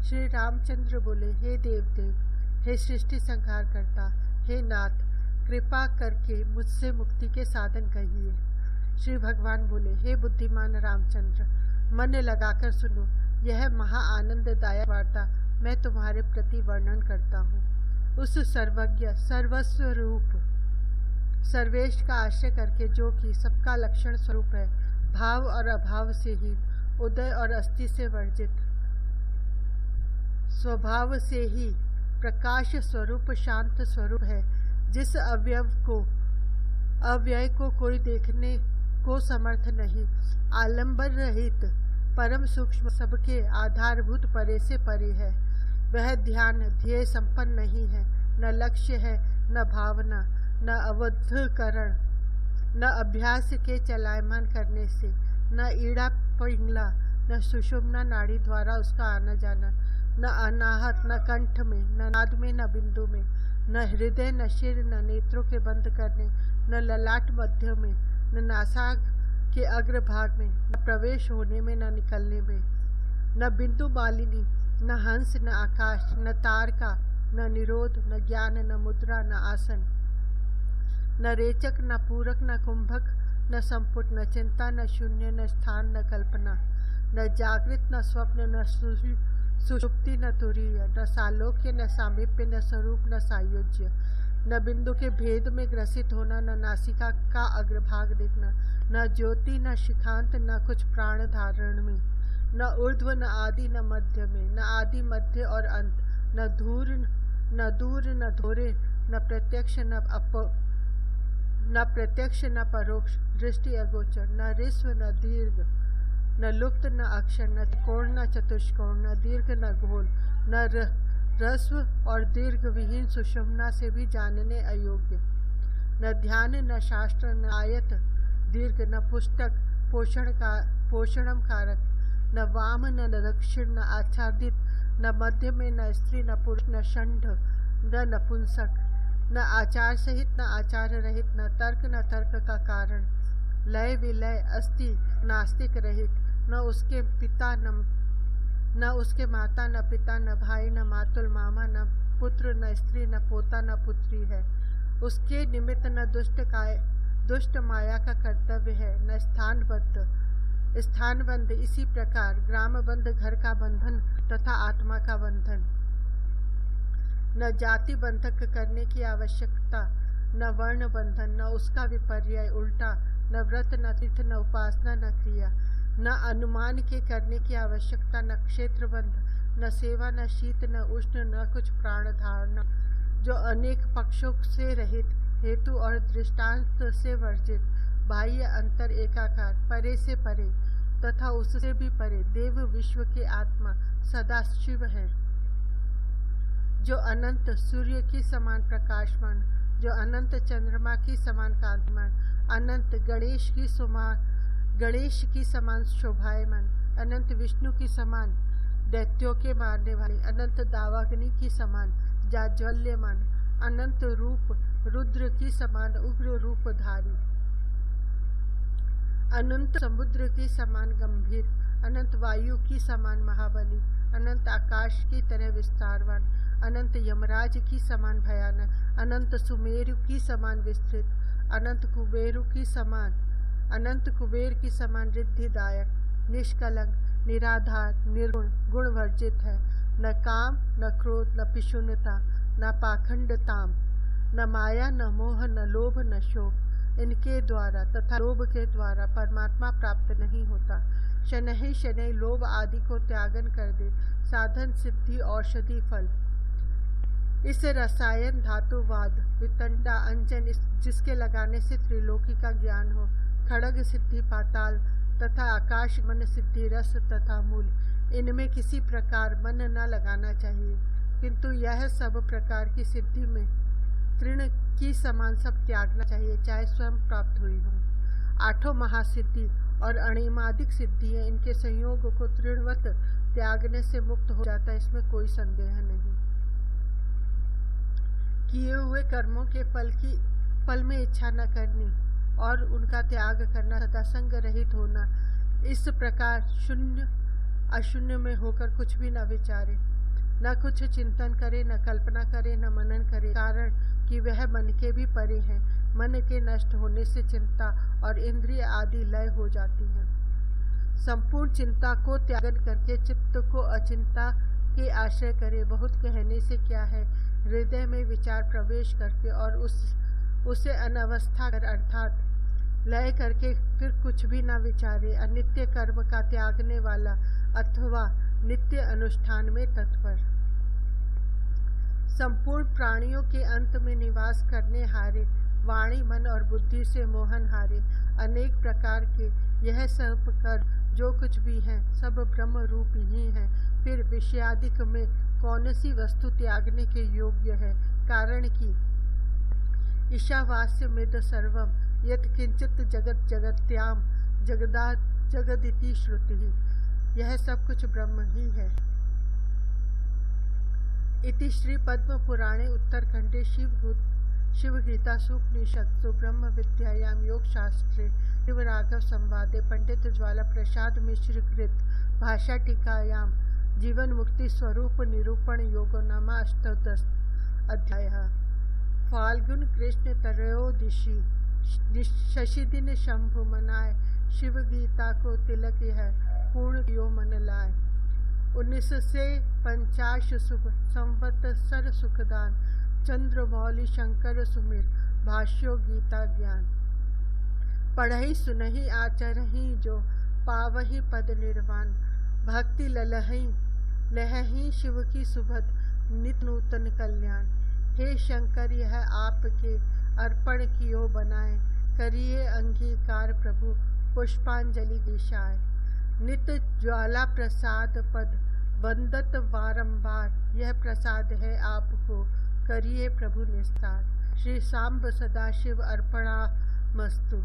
श्री रामचंद्र बोले, हे देवदेव, हे सृष्टि संहार करता, हे नाथ, कृपा करके मुझसे मुक्ति के साधन कहिए। श्री भगवान बोले, हे बुद्धिमान रामचंद्र, मन लगाकर सुनो, यह महा आनंददायक वार्ता मैं तुम्हारे प्रति वर्णन करता हूँ। उस सर्वज्ञ सर्वस्व रूप सर्वेश का आश्रय करके, जो कि सबका लक्षण स्वरूप है, भाव और अभाव से ही, उदय और अस्थि से वर्जित, स्वभाव से ही प्रकाश स्वरूप शांत स्वरूप है, जिस अव्यय को कोई देखने को समर्थ नहीं, आलंबर रहित, परम सूक्ष्म, सबके आधारभूत, परे से परे है। वह ध्यान ध्येय संपन्न नहीं है, न लक्ष्य है, न भावना, न अवधकरण, न अभ्यास के चलायमान करने से, न ईड़ा पिंगला, न सुषुम्ना नाड़ी द्वारा उसका आना जाना, न अनाहत, न कंठ में, न नाद में, न बिंदु में, न हृदय, न शिर, न नेत्रों के बंद करने, न ललाट मध्य में, न नासाग के अग्रभाग में, न प्रवेश होने में, न निकलने में, न बिंदु मालिनी, न हंस, न आकाश, न तारका, न निरोध, न ज्ञान, न मुद्रा, न आसन, न रेचक, न पूरक, न कुंभक, न संपुट, न चिंता, न शून्य, न स्थान, न कल्पना, न जागृत, न स्वप्न, न सुषुप्ति, न तुरीय, न सालोक्य, न सामीप्य, न स्वरूप, न सायुज्य, न बिंदु के भेद में ग्रसित होना, न नासिका का अग्रभाग देखना, न ज्योति, न शिखांत, न कुछ प्राण धारण में, न ऊर्ध्व, न आदि, न मध्य में, न आदि, मध्य और अंत, न दूर, न धोरे, न प्रत्यक्ष, न परोक्ष, दृष्टि अगोचर, न ऋस्व, न दीर्घ, न लुप्त, न अक्षर, न त्रिकोण, न चतुष्कोण, न दीर्घ, न गोल, न रस्व और दीर्घ विहीन, सुषुम्ना से भी जानने अयोग्य, न ध्यान, न शास्त्र, न आयत दीर्घ, न पुस्तक पोषणम कारक, न वाम, न दक्षिण, न आच्छादित, न मध्य में, न स्त्री, न पुरुष, न षंड, न नपुंसक, न आचार सहित, न आचार रहित, न तर्क का कारण, लय विलय, अस्ति नास्तिक रहित, न उसके पिता, न उसके माता, न पिता, न भाई, न मातुल मामा, न पुत्र, न स्त्री, न पोता, न पुत्री है। उसके निमित्त न दुष्ट माया का कर्तव्य है, न स्थानबंध, इसी प्रकार ग्रामबंध, घर का बंधन तथा आत्मा का बंधन, न जाति बंधक करने की आवश्यकता, न वर्ण बंधन, न उसका विपर्य उल्टा, न व्रत, न तीर्थ, न उपासना, न क्रिया, न अनुमान के करने की आवश्यकता, न क्षेत्र बंध, न सेवा, न शीत, न उष्ण, न कुछ प्राण धारणा, जो अनेक पक्षों से रहित, हेतु और दृष्टांत से वर्जित, बाह्य अंतर एकाकार, परे से परे तथा उससे भी परे, देव विश्व के आत्मा सदा शिव है, जो अनंत सूर्य की समान प्रकाशमान, जो अनंत चंद्रमा की समान कांतिमान, अनंत गणेश की समान शोभायमान, अनंत विष्णु की समान दैत्यों के मारने वाले, अनंत दावाग्नि की समान जाज्वल्यमान, अनंत रूप रुद्र की समान उग्र रूपधारी, अनंत समुद्र की समान गंभीर, अनंत वायु की समान महाबली, अनंत आकाश की तरह विस्तारवान, अनंत यमराज की समान भयानक, अनंत सुमेरु की समान विस्तृत, अनंत कुबेर की समान रिद्धिदायक, निष्कलंक, निराधार, निर्गुण, गुणवर्जित है, न काम, न क्रोध, न पिशुनता, न पाखंडताम, न माया, न मोह, न लोभ, न शोक। इनके द्वारा तथा लोभ के द्वारा परमात्मा प्राप्त नहीं होता। शनहि शनहि लोभ आदि को त्यागन कर दे, साधन सिद्धि औषधि फल। इस रसायन धातुवाद वितंडा अंजन जिसके लगाने से त्रिलोकी का ज्ञान हो, खड़ग सिद्धि पाताल तथा आकाश मन सिद्धि रस तथा मूल, इनमें किसी प्रकार मन न लगाना चाहिए, किंतु यह सब प्रकार की सिद्धि में तृण की समान सब त्यागना चाहिए, चाहे स्वयं प्राप्त हुई हो। आठों महासिद्धि और अणिमादिक सिद्धियां इनके संयोग को तृणवत त्यागने से मुक्त हो जाता है, इसमें कोई संदेह नहीं। किए हुए कर्मों के फल में इच्छा न करनी और उनका त्याग करना तथा संग रहित होना, इस प्रकार शून्य अशून्य में होकर कुछ भी न विचारे। न कुछ चिंतन करे, न कल्पना करे, न मनन करे, कारण कि वह मन के भी परे है। मन के नष्ट होने से चिंता और इंद्रिय आदि लय हो जाती हैं। संपूर्ण चिंता को त्यागन करके चित्त को अचिंता के आश्रय करे। बहुत कहने से क्या है, हृदय में विचार प्रवेश करके और उसे अनवस्था कर अर्थात लय करके फिर कुछ भी न विचारे। अनित्य कर्म का त्यागने वाला अथवा नित्य अनुष्ठान में तत्पर, संपूर्ण प्राणियों के अंत में निवास करने हारे, वाणी मन और बुद्धि से मोहन हारे, अनेक प्रकार के यह सब कर जो कुछ भी हैं सब ब्रह्म रूप ही हैं। फिर विषयादिक में कौन सी वस्तु त्यागने के योग्य है, कारण कि ईशावास्य मिद सर्वम यत् किंचित जगत जगत्याम जगदिति श्रुति, यह सब कुछ ब्रह्म ही है। इति श्री पद्म पुराणे उत्तरखंडे शिवगीता सूपनिषत्सु ब्रह्म विद्यायाम योग शास्त्रे शिवराघव संवादे पंडित ज्वाला प्रसाद मिश्र कृत भाषा टीकायाम जीवन मुक्ति स्वरूप निरूपण योगो नाम अष्टदश अध्याय। फाल्गुन कृष्ण त्रयोदशी शशिदिन शंभु मनाए, शिव गीता को तिलक है पूर्ण यो मन लाए। 1950 शुभ संवत्सर सुखदान, चंद्रमौली शंकर सुमिर भाष्यो गीता ज्ञान। पढ़ही सुनहि आचरहि जो पावहि पद निर्वाण, भक्ति लहहि शिव की सुभद नित नूतन कल्याण। हे शंकर यह आपके अर्पण कियो बनाए, करिए अंगीकार प्रभु पुष्पांजलि दिशाए। नित ज्वाला प्रसाद पद वंदत बारंबार, यह प्रसाद है आपको करिए प्रभु निस्तार। श्री सांब सदाशिव अर्पणामस्तु।